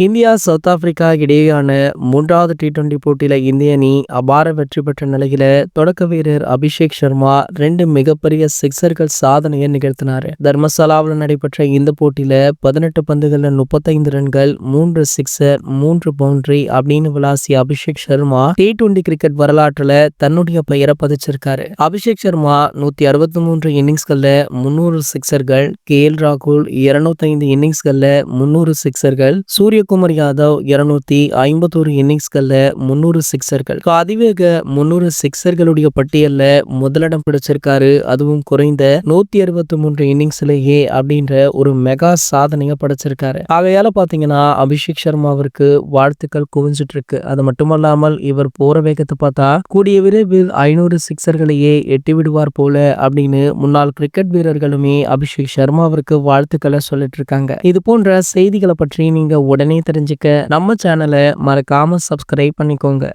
India south Africa இடையேயான 3வது T20 போட்டியில இந்திய அணி அபார வெற்றி பெற்ற நிலையில தொடக்க வீரர் அபிஷேக் சர்மா 2 மிகப்பெரிய சிக்சர்கள் சாதனையை நிகழ்த்தினாரு. தர்மசாலாவில் நடைபெற்ற இந்த போட்டியில 18 பந்துகள்ல 35 ரன்கள், 3 சிக்ஸர், 3 பவுண்டரி அப்படின்னு விளாசிய அபிஷேக் சர்மா T20 கிரிக்கெட் வரலாற்றுல தன்னுடைய பெயரை பதிச்சிருக்காரு. அபிஷேக் சர்மா 163 இன்னிங்ஸ்கள்ல 300 சிக்சர்கள், KL ராகுல் 205 இன்னிங்ஸ்கள்ல 300 சிக்சர்கள், சூரியகுமார் யாதவ் 251 இன்னிங்ஸ்கள்ல 300 சிக்சர்கள், அதிவேக 300 சிக்சர்களுடைய பட்டியல்ல முதலிடம் பிடிச்சிருக்காரு. அதுவும் குறைந்த 163 இன்னிங்ஸ்லேயே அப்படின்ற ஒரு மெகா சாதனையை படைச்சிருக்காரு. ஆகையால பாத்தீங்கன்னா அபிஷேக் சர்மாவிற்கு வாழ்த்துக்கள் குவிஞ்சிட்டு இருக்கு. அது மட்டுமல்லாமல் இவர் போற வேகத்தை பார்த்தா கூடிய விரைவில் 500 சிக்சர்களையே எட்டி விடுவார் போல அப்படின்னு முன்னாள் கிரிக்கெட் வீரர்களுமே அபிஷேக் சர்மாவிற்கு வாழ்த்துக்களை சொல்லிட்டு இருக்காங்க. இது போன்ற செய்திகளை பற்றி நீங்க உடனே தெரிஞ்சுக்க நம்ம சேனலை மறக்காம சப்ஸ்கிரைப் பண்ணிக்கோங்க.